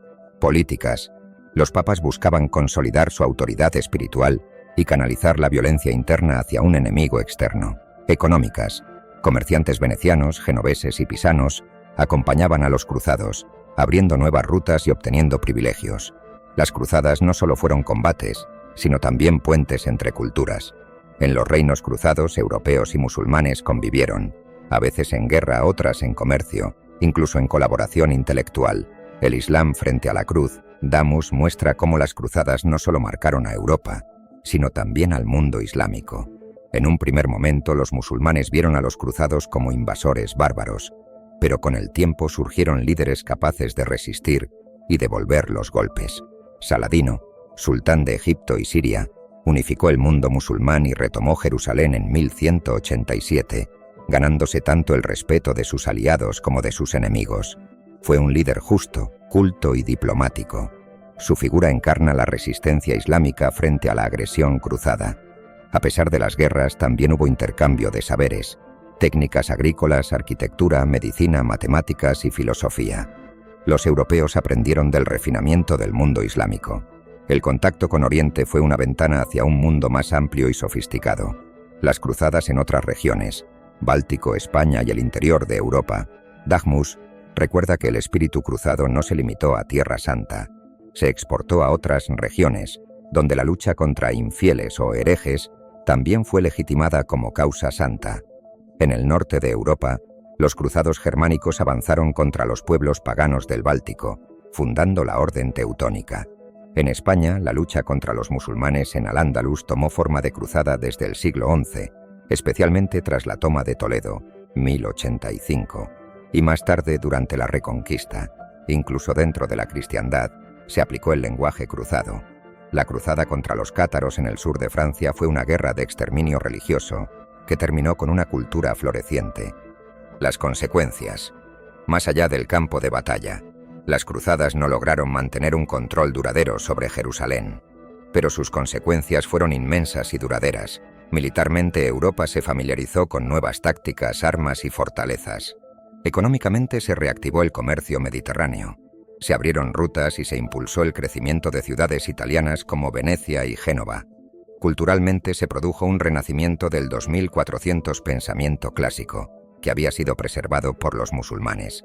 políticas: los papas buscaban consolidar su autoridad espiritual y canalizar la violencia interna hacia un enemigo externo; económicas: comerciantes venecianos, genoveses y pisanos acompañaban a los cruzados, abriendo nuevas rutas y obteniendo privilegios. Las cruzadas no solo fueron combates, sino también puentes entre culturas. En los reinos cruzados, europeos y musulmanes convivieron, a veces en guerra, otras en comercio, incluso en colaboración intelectual. El Islam frente a la cruz. Damus muestra cómo las cruzadas no solo marcaron a Europa, sino también al mundo islámico. En un primer momento, los musulmanes vieron a los cruzados como invasores bárbaros, pero con el tiempo surgieron líderes capaces de resistir y devolver los golpes. Saladino, sultán de Egipto y Siria, unificó el mundo musulmán y retomó Jerusalén en 1187, ganándose tanto el respeto de sus aliados como de sus enemigos. Fue un líder justo, culto y diplomático. Su figura encarna la resistencia islámica frente a la agresión cruzada. A pesar de las guerras, también hubo intercambio de saberes: técnicas agrícolas, arquitectura, medicina, matemáticas y filosofía. Los europeos aprendieron del refinamiento del mundo islámico. El contacto con Oriente fue una ventana hacia un mundo más amplio y sofisticado. Las cruzadas en otras regiones, Báltico, España y el interior de Europa. Dagmus recuerda que el espíritu cruzado no se limitó a Tierra Santa. Se exportó a otras regiones, donde la lucha contra infieles o herejes también fue legitimada como causa santa. En el norte de Europa, los cruzados germánicos avanzaron contra los pueblos paganos del Báltico, fundando la Orden Teutónica. En España, la lucha contra los musulmanes en Al-Ándalus tomó forma de cruzada desde el siglo XI, especialmente tras la toma de Toledo, 1085, y más tarde durante la Reconquista. Incluso dentro de la cristiandad, se aplicó el lenguaje cruzado. La cruzada contra los cátaros en el sur de Francia fue una guerra de exterminio religioso que terminó con una cultura floreciente. Las consecuencias. Más allá del campo de batalla, las cruzadas no lograron mantener un control duradero sobre Jerusalén, pero sus consecuencias fueron inmensas y duraderas. Militarmente, Europa se familiarizó con nuevas tácticas, armas y fortalezas. Económicamente se reactivó el comercio mediterráneo. Se abrieron rutas y se impulsó el crecimiento de ciudades italianas como Venecia y Génova. Culturalmente se produjo un renacimiento del 2400 pensamiento clásico, que había sido preservado por los musulmanes.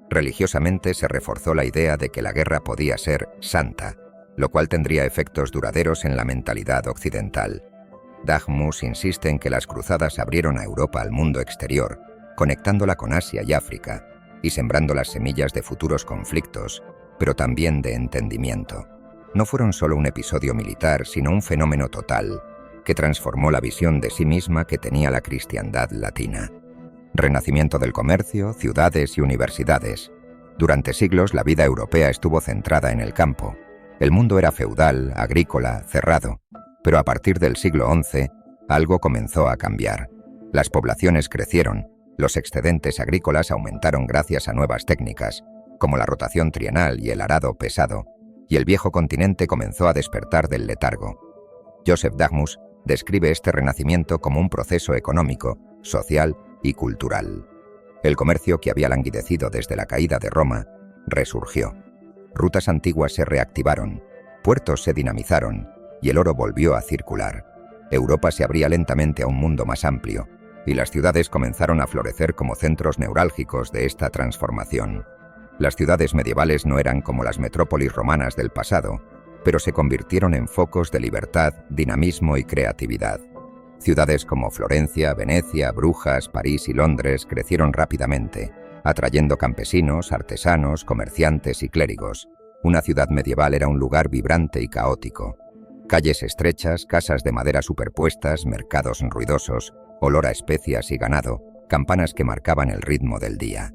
Religiosamente se reforzó la idea de que la guerra podía ser santa, lo cual tendría efectos duraderos en la mentalidad occidental. Dahmus insiste en que las cruzadas abrieron a Europa al mundo exterior, conectándola con Asia y África, y sembrando las semillas de futuros conflictos, pero también de entendimiento. No fueron solo un episodio militar, sino un fenómeno total, que transformó la visión de sí misma que tenía la cristiandad latina. Renacimiento del comercio, ciudades y universidades. Durante siglos la vida europea estuvo centrada en el campo. El mundo era feudal, agrícola, cerrado, pero a partir del siglo XI, algo comenzó a cambiar. Las poblaciones crecieron, los excedentes agrícolas aumentaron gracias a nuevas técnicas, como la rotación trienal y el arado pesado, y el viejo continente comenzó a despertar del letargo. Joseph Dahmus describe este renacimiento como un proceso económico, social y cultural. El comercio, que había languidecido desde la caída de Roma, resurgió. Rutas antiguas se reactivaron, puertos se dinamizaron y el oro volvió a circular. Europa se abría lentamente a un mundo más amplio, y las ciudades comenzaron a florecer como centros neurálgicos de esta transformación. Las ciudades medievales no eran como las metrópolis romanas del pasado, pero se convirtieron en focos de libertad, dinamismo y creatividad. Ciudades como Florencia, Venecia, Brujas, París y Londres crecieron rápidamente, atrayendo campesinos, artesanos, comerciantes y clérigos. Una ciudad medieval era un lugar vibrante y caótico. Calles estrechas, casas de madera superpuestas, mercados ruidosos, olor a especias y ganado, campanas que marcaban el ritmo del día.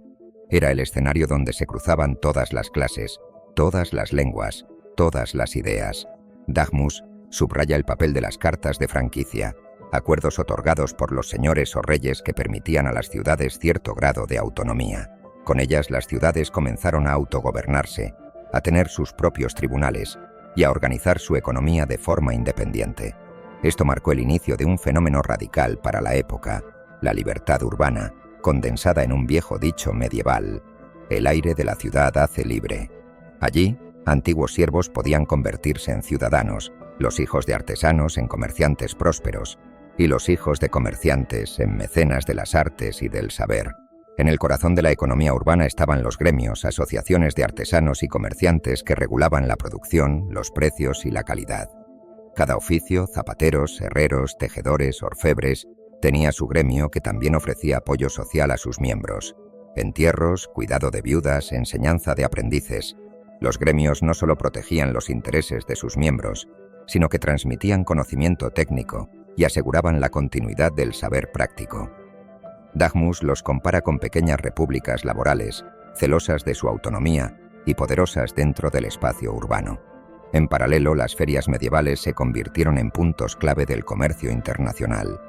Era el escenario donde se cruzaban todas las clases, todas las lenguas, todas las ideas. Dahmus subraya el papel de las cartas de franquicia, acuerdos otorgados por los señores o reyes que permitían a las ciudades cierto grado de autonomía. Con ellas las ciudades comenzaron a autogobernarse, a tener sus propios tribunales y a organizar su economía de forma independiente. Esto marcó el inicio de un fenómeno radical para la época, la libertad urbana, condensada en un viejo dicho medieval: el aire de la ciudad hace libre. Allí, antiguos siervos podían convertirse en ciudadanos, los hijos de artesanos en comerciantes prósperos, y los hijos de comerciantes en mecenas de las artes y del saber. En el corazón de la economía urbana estaban los gremios, asociaciones de artesanos y comerciantes que regulaban la producción, los precios y la calidad. Cada oficio, zapateros, herreros, tejedores, orfebres, tenía su gremio que también ofrecía apoyo social a sus miembros. Entierros, cuidado de viudas, enseñanza de aprendices. Los gremios no solo protegían los intereses de sus miembros, sino que transmitían conocimiento técnico y aseguraban la continuidad del saber práctico. Dahmus los compara con pequeñas repúblicas laborales, celosas de su autonomía y poderosas dentro del espacio urbano. En paralelo, las ferias medievales se convirtieron en puntos clave del comercio internacional.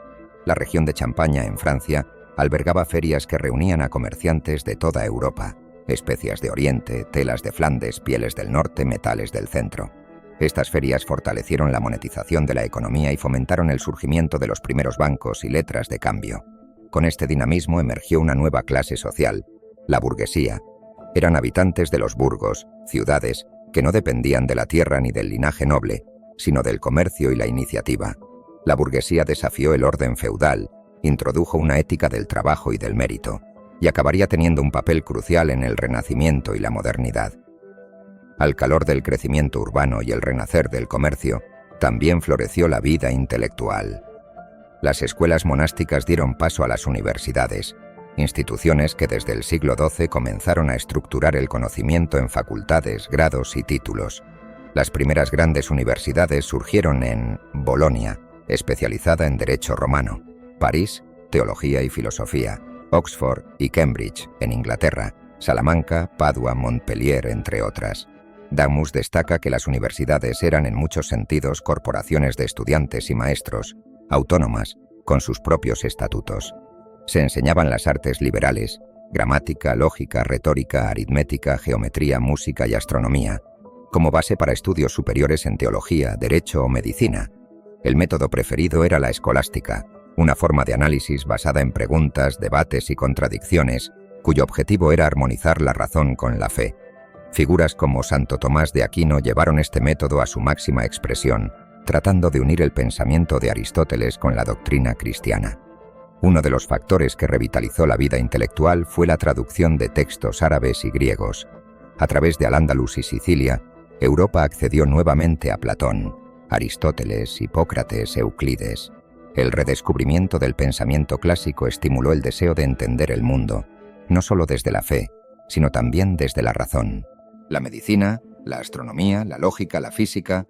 La región de Champaña, en Francia, albergaba ferias que reunían a comerciantes de toda Europa: especias de Oriente, telas de Flandes, pieles del norte, metales del centro. Estas ferias fortalecieron la monetización de la economía y fomentaron el surgimiento de los primeros bancos y letras de cambio. Con este dinamismo emergió una nueva clase social, la burguesía. Eran habitantes de los burgos, ciudades, que no dependían de la tierra ni del linaje noble, sino del comercio y la iniciativa. La burguesía desafió el orden feudal, introdujo una ética del trabajo y del mérito, y acabaría teniendo un papel crucial en el Renacimiento y la modernidad. Al calor del crecimiento urbano y el renacer del comercio, también floreció la vida intelectual. Las escuelas monásticas dieron paso a las universidades, instituciones que desde el siglo XII comenzaron a estructurar el conocimiento en facultades, grados y títulos. Las primeras grandes universidades surgieron en Bolonia, especializada en derecho romano; París, teología y filosofía; Oxford y Cambridge, en Inglaterra; Salamanca, Padua, Montpellier, entre otras. Damus destaca que las universidades eran en muchos sentidos corporaciones de estudiantes y maestros, autónomas, con sus propios estatutos. Se enseñaban las artes liberales, gramática, lógica, retórica, aritmética, geometría, música y astronomía, como base para estudios superiores en teología, derecho o medicina. El método preferido era la escolástica, una forma de análisis basada en preguntas, debates y contradicciones, cuyo objetivo era armonizar la razón con la fe. Figuras como Santo Tomás de Aquino llevaron este método a su máxima expresión, tratando de unir el pensamiento de Aristóteles con la doctrina cristiana. Uno de los factores que revitalizó la vida intelectual fue la traducción de textos árabes y griegos. A través de Al-Ándalus y Sicilia, Europa accedió nuevamente a Platón, Aristóteles, Hipócrates, Euclides. El redescubrimiento del pensamiento clásico estimuló el deseo de entender el mundo, no solo desde la fe, sino también desde la razón. La medicina, la astronomía, la lógica, la física,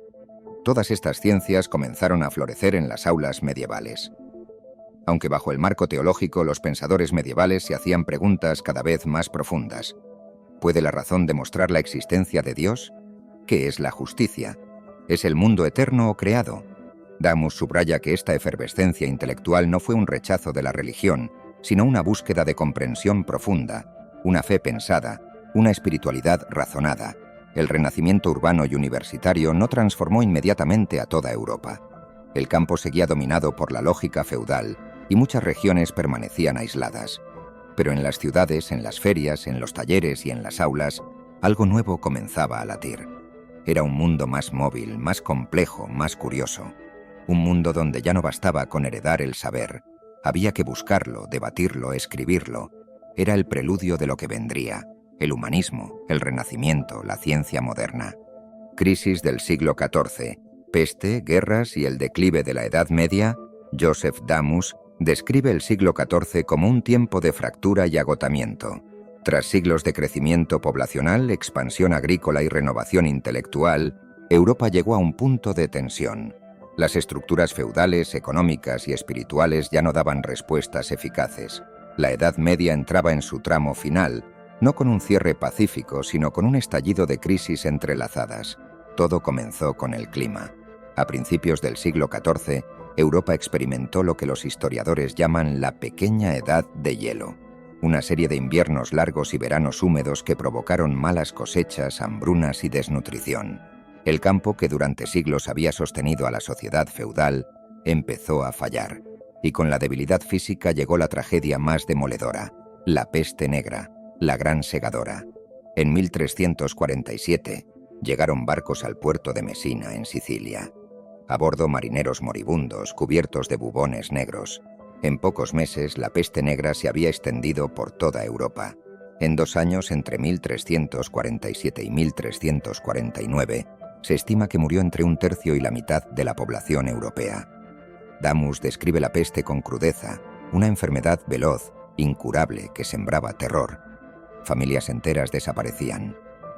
todas estas ciencias comenzaron a florecer en las aulas medievales. Aunque bajo el marco teológico los pensadores medievales se hacían preguntas cada vez más profundas. ¿Puede la razón demostrar la existencia de Dios? ¿Qué es la justicia? ¿Es el mundo eterno o creado? Damus subraya que esta efervescencia intelectual no fue un rechazo de la religión, sino una búsqueda de comprensión profunda, una fe pensada, una espiritualidad razonada. El renacimiento urbano y universitario no transformó inmediatamente a toda Europa. El campo seguía dominado por la lógica feudal y muchas regiones permanecían aisladas. Pero en las ciudades, en las ferias, en los talleres y en las aulas, algo nuevo comenzaba a latir. Era un mundo más móvil, más complejo, más curioso. Un mundo donde ya no bastaba con heredar el saber. Había que buscarlo, debatirlo, escribirlo. Era el preludio de lo que vendría. El humanismo, el renacimiento, la ciencia moderna. Crisis del siglo XIV, peste, guerras y el declive de la Edad Media. Joseph Damus describe el siglo XIV como un tiempo de fractura y agotamiento. Tras siglos de crecimiento poblacional, expansión agrícola y renovación intelectual, Europa llegó a un punto de tensión. Las estructuras feudales, económicas y espirituales ya no daban respuestas eficaces. La Edad Media entraba en su tramo final, no con un cierre pacífico, sino con un estallido de crisis entrelazadas. Todo comenzó con el clima. A principios del siglo XIV, Europa experimentó lo que los historiadores llaman la pequeña edad de hielo. Una serie de inviernos largos y veranos húmedos que provocaron malas cosechas, hambrunas y desnutrición. El campo que durante siglos había sostenido a la sociedad feudal empezó a fallar, y con la debilidad física llegó la tragedia más demoledora, la peste negra, la gran segadora. En 1347 llegaron barcos al puerto de Mesina, en Sicilia. A bordo marineros moribundos, cubiertos de bubones negros. En pocos meses la peste negra se había extendido por toda Europa. En 2 años, entre 1347 y 1349, se estima que murió entre 1/3 y la mitad de la población europea. Damus describe la peste con crudeza, una enfermedad veloz, incurable, que sembraba terror. Familias enteras desaparecían.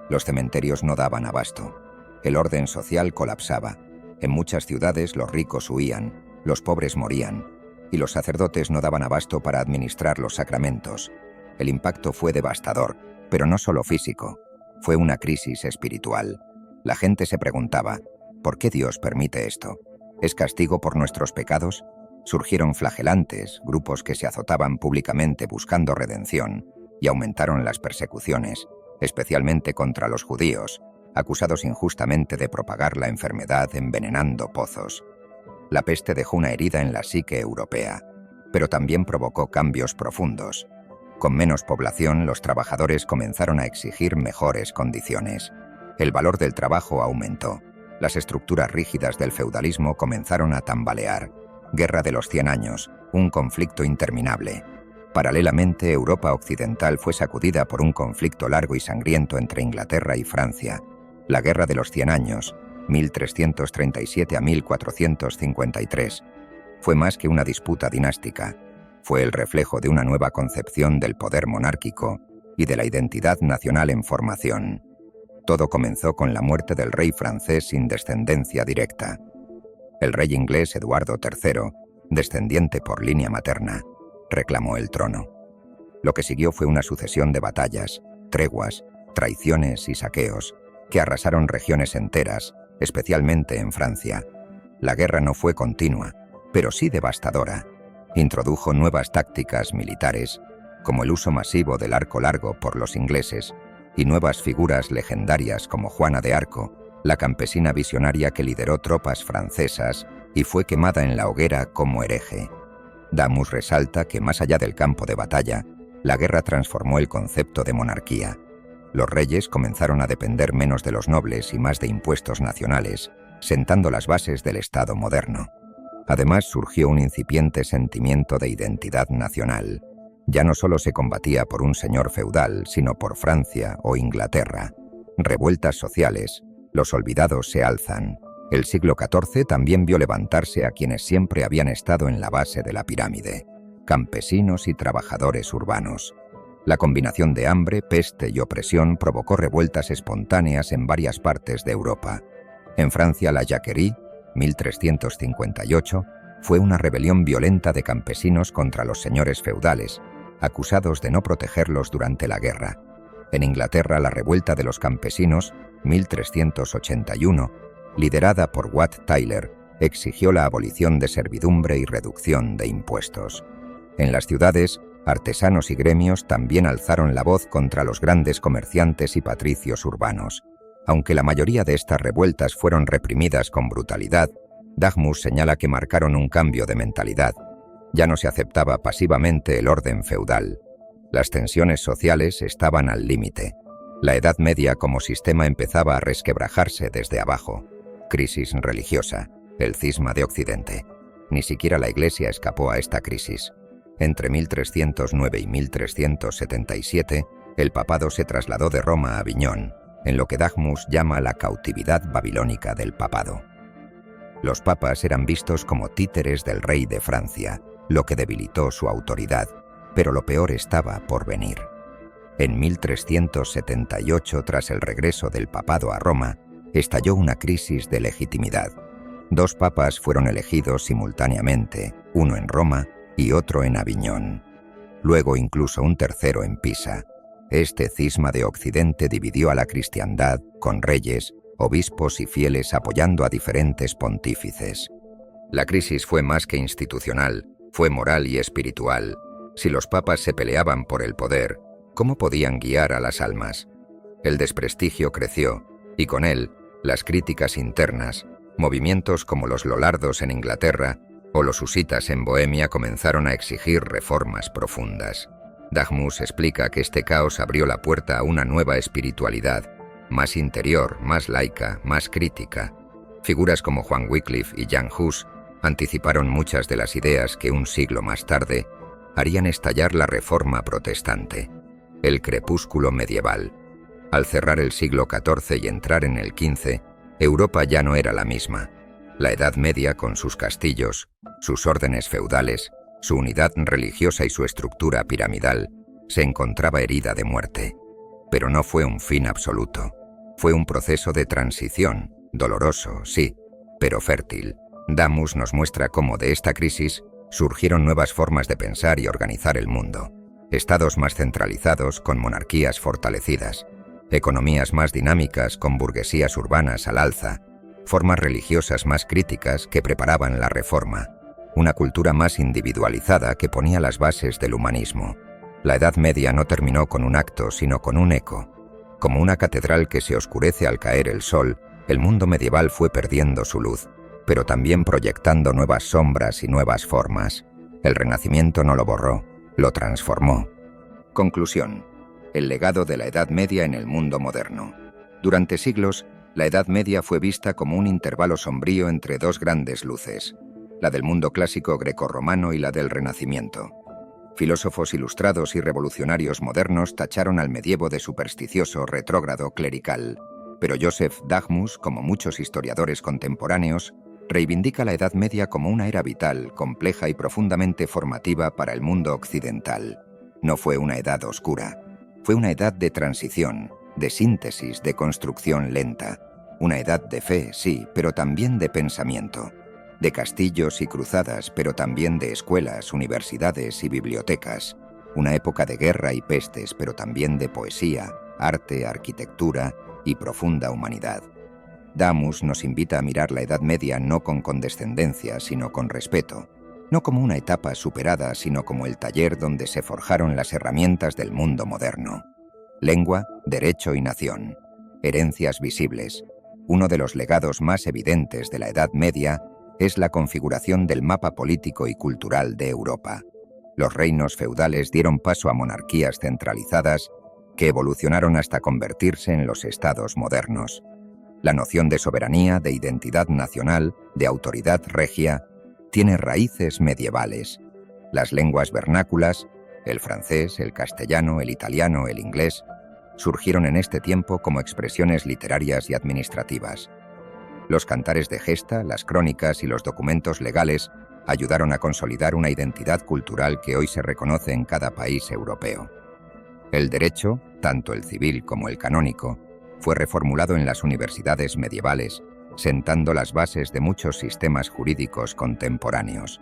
Los cementerios no daban abasto. El orden social colapsaba. En muchas ciudades los ricos huían, los pobres morían, y los sacerdotes no daban abasto para administrar los sacramentos. El impacto fue devastador, pero no solo físico. Fue una crisis espiritual. La gente se preguntaba, ¿por qué Dios permite esto? ¿Es castigo por nuestros pecados? Surgieron flagelantes, grupos que se azotaban públicamente buscando redención, y aumentaron las persecuciones, especialmente contra los judíos, acusados injustamente de propagar la enfermedad envenenando pozos. La peste dejó una herida en la psique europea, pero también provocó cambios profundos. Con menos población, los trabajadores comenzaron a exigir mejores condiciones. El valor del trabajo aumentó. Las estructuras rígidas del feudalismo comenzaron a tambalear. Guerra de los 100 años, un conflicto interminable. Paralelamente, Europa occidental fue sacudida por un conflicto largo y sangriento entre Inglaterra y Francia. La Guerra de los 100 años, 1337 a 1453, fue más que una disputa dinástica. Fue el reflejo de una nueva concepción del poder monárquico y de la identidad nacional en formación. Todo comenzó con la muerte del rey francés sin descendencia directa. El rey inglés Eduardo III, descendiente por línea materna, reclamó el trono. Lo que siguió fue una sucesión de batallas, treguas, traiciones y saqueos, que arrasaron regiones enteras, especialmente en Francia. La guerra no fue continua, pero sí devastadora. Introdujo nuevas tácticas militares, como el uso masivo del arco largo por los ingleses, y nuevas figuras legendarias como Juana de Arco, la campesina visionaria que lideró tropas francesas y fue quemada en la hoguera como hereje. Damus resalta que más allá del campo de batalla, la guerra transformó el concepto de monarquía. Los reyes comenzaron a depender menos de los nobles y más de impuestos nacionales, sentando las bases del Estado moderno. Además, surgió un incipiente sentimiento de identidad nacional. Ya no solo se combatía por un señor feudal, sino por Francia o Inglaterra. Revueltas sociales, los olvidados se alzan. El siglo XIV también vio levantarse a quienes siempre habían estado en la base de la pirámide: campesinos y trabajadores urbanos. La combinación de hambre, peste y opresión provocó revueltas espontáneas en varias partes de Europa. En Francia, la Jacquerie, 1358, fue una rebelión violenta de campesinos contra los señores feudales, acusados de no protegerlos durante la guerra. En Inglaterra, la revuelta de los campesinos, 1381, liderada por Wat Tyler, exigió la abolición de servidumbre y reducción de impuestos. En las ciudades, artesanos y gremios también alzaron la voz contra los grandes comerciantes y patricios urbanos. Aunque la mayoría de estas revueltas fueron reprimidas con brutalidad, Daghmus señala que marcaron un cambio de mentalidad. Ya no se aceptaba pasivamente el orden feudal. Las tensiones sociales estaban al límite. La Edad Media como sistema empezaba a resquebrajarse desde abajo. Crisis religiosa, el cisma de Occidente. Ni siquiera la Iglesia escapó a esta crisis. Entre 1309 y 1377, el papado se trasladó de Roma a Aviñón, en lo que Daghmus llama la cautividad babilónica del papado. Los papas eran vistos como títeres del rey de Francia, lo que debilitó su autoridad, pero lo peor estaba por venir. En 1378, tras el regreso del papado a Roma, estalló una crisis de legitimidad. Dos papas fueron elegidos simultáneamente, uno en Roma y otro en Aviñón. Luego incluso un tercero en Pisa. Este cisma de Occidente dividió a la cristiandad, con reyes, obispos y fieles apoyando a diferentes pontífices. La crisis fue más que institucional, fue moral y espiritual. Si los papas se peleaban por el poder, ¿cómo podían guiar a las almas? El desprestigio creció, y con él, las críticas internas. Movimientos como los lollardos en Inglaterra o los husitas en Bohemia comenzaron a exigir reformas profundas. Daghmus explica que este caos abrió la puerta a una nueva espiritualidad, más interior, más laica, más crítica. Figuras como Juan Wycliffe y Jan Hus anticiparon muchas de las ideas que un siglo más tarde harían estallar la Reforma protestante. El crepúsculo medieval. Al cerrar el siglo XIV y entrar en el XV, Europa ya no era la misma. La Edad Media, con sus castillos, sus órdenes feudales, su unidad religiosa y su estructura piramidal, se encontraba herida de muerte. Pero no fue un fin absoluto. Fue un proceso de transición, doloroso, sí, pero fértil. Damus nos muestra cómo de esta crisis surgieron nuevas formas de pensar y organizar el mundo. Estados más centralizados con monarquías fortalecidas, economías más dinámicas con burguesías urbanas al alza, formas religiosas más críticas que preparaban la reforma, una cultura más individualizada que ponía las bases del humanismo. La Edad Media no terminó con un acto, sino con un eco. Como una catedral que se oscurece al caer el sol, el mundo medieval fue perdiendo su luz, pero también proyectando nuevas sombras y nuevas formas. El Renacimiento no lo borró, lo transformó. Conclusión. El legado de la Edad Media en el mundo moderno. Durante siglos, la Edad Media fue vista como un intervalo sombrío entre dos grandes luces, la del mundo clásico grecorromano y la del Renacimiento. Filósofos ilustrados y revolucionarios modernos tacharon al medievo de supersticioso, retrógrado, clerical, pero Joseph Daghmus, como muchos historiadores contemporáneos, reivindica la Edad Media como una era vital, compleja y profundamente formativa para el mundo occidental. No fue una edad oscura, fue una edad de transición, de síntesis, de construcción lenta. Una edad de fe, sí, pero también de pensamiento. De castillos y cruzadas, pero también de escuelas, universidades y bibliotecas. Una época de guerra y pestes, pero también de poesía, arte, arquitectura y profunda humanidad. Damus nos invita a mirar la Edad Media no con condescendencia, sino con respeto, no como una etapa superada, sino como el taller donde se forjaron las herramientas del mundo moderno. Lengua, derecho y nación. Herencias visibles. Uno de los legados más evidentes de la Edad Media es la configuración del mapa político y cultural de Europa. Los reinos feudales dieron paso a monarquías centralizadas que evolucionaron hasta convertirse en los estados modernos. La noción de soberanía, de identidad nacional, de autoridad regia, tiene raíces medievales. Las lenguas vernáculas, el francés, el castellano, el italiano, el inglés, surgieron en este tiempo como expresiones literarias y administrativas. Los cantares de gesta, las crónicas y los documentos legales ayudaron a consolidar una identidad cultural que hoy se reconoce en cada país europeo. El derecho, tanto el civil como el canónico, fue reformulado en las universidades medievales, sentando las bases de muchos sistemas jurídicos contemporáneos.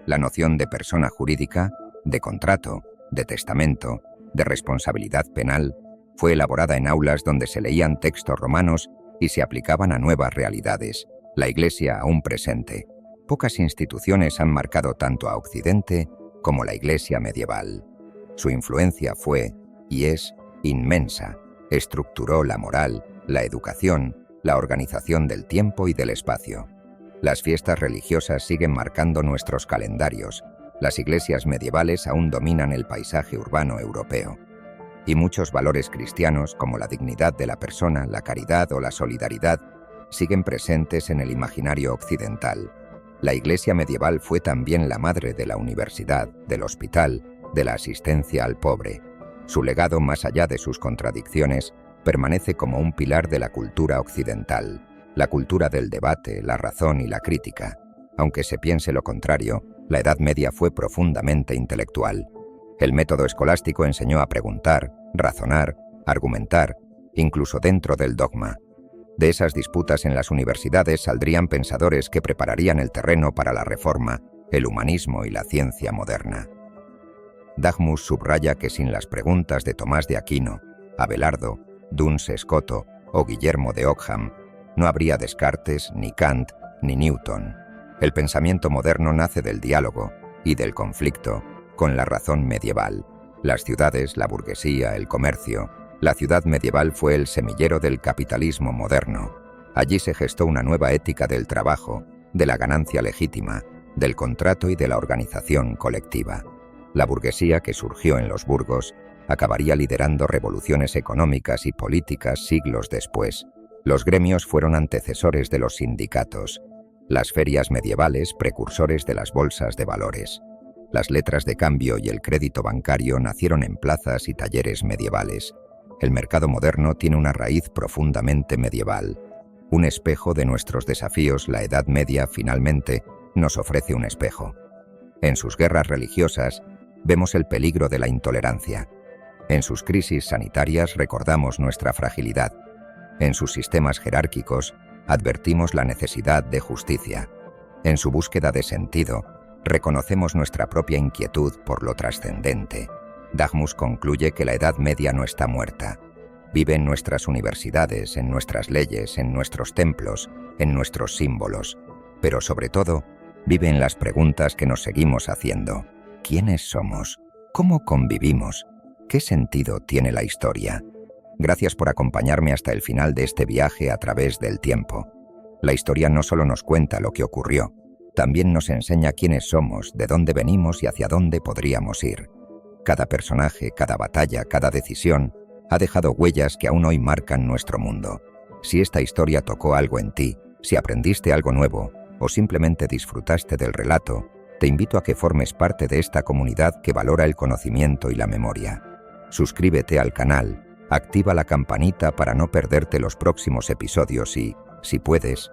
La noción de persona jurídica, de contrato, de testamento, de responsabilidad penal, fue elaborada en aulas donde se leían textos romanos y se aplicaban a nuevas realidades, la Iglesia aún presente. Pocas instituciones han marcado tanto a Occidente como la Iglesia medieval. Su influencia fue, y es, inmensa. Estructuró la moral, la educación, la organización del tiempo y del espacio. Las fiestas religiosas siguen marcando nuestros calendarios. Las iglesias medievales aún dominan el paisaje urbano europeo. Y muchos valores cristianos, como la dignidad de la persona, la caridad o la solidaridad, siguen presentes en el imaginario occidental. La Iglesia medieval fue también la madre de la universidad, del hospital, de la asistencia al pobre. Su legado, más allá de sus contradicciones, permanece como un pilar de la cultura occidental, la cultura del debate, la razón y la crítica. Aunque se piense lo contrario, la Edad Media fue profundamente intelectual. El método escolástico enseñó a preguntar, razonar, argumentar, incluso dentro del dogma. De esas disputas en las universidades saldrían pensadores que prepararían el terreno para la reforma, el humanismo y la ciencia moderna. Damus subraya que sin las preguntas de Tomás de Aquino, Abelardo, Duns Scoto o Guillermo de Ockham, no habría Descartes, ni Kant, ni Newton. El pensamiento moderno nace del diálogo y del conflicto con la razón medieval. Las ciudades, la burguesía, el comercio. La ciudad medieval fue el semillero del capitalismo moderno. Allí se gestó una nueva ética del trabajo, de la ganancia legítima, del contrato y de la organización colectiva. La burguesía, que surgió en los burgos, acabaría liderando revoluciones económicas y políticas siglos después. Los gremios fueron antecesores de los sindicatos. Las ferias medievales, precursores de las bolsas de valores. Las letras de cambio y el crédito bancario nacieron en plazas y talleres medievales. El mercado moderno tiene una raíz profundamente medieval. Un espejo de nuestros desafíos, la Edad Media finalmente nos ofrece un espejo. En sus guerras religiosas vemos el peligro de la intolerancia. En sus crisis sanitarias recordamos nuestra fragilidad. En sus sistemas jerárquicos advertimos la necesidad de justicia. En su búsqueda de sentido reconocemos nuestra propia inquietud por lo trascendente. Damus concluye que la Edad Media no está muerta. Vive en nuestras universidades, en nuestras leyes, en nuestros templos, en nuestros símbolos, pero sobre todo, vive en las preguntas que nos seguimos haciendo. ¿Quiénes somos? ¿Cómo convivimos? ¿Qué sentido tiene la historia? Gracias por acompañarme hasta el final de este viaje a través del tiempo. La historia no solo nos cuenta lo que ocurrió, también nos enseña quiénes somos, de dónde venimos y hacia dónde podríamos ir. Cada personaje, cada batalla, cada decisión ha dejado huellas que aún hoy marcan nuestro mundo. Si esta historia tocó algo en ti, si aprendiste algo nuevo o simplemente disfrutaste del relato, te invito a que formes parte de esta comunidad que valora el conocimiento y la memoria. Suscríbete al canal, activa la campanita para no perderte los próximos episodios y, si puedes,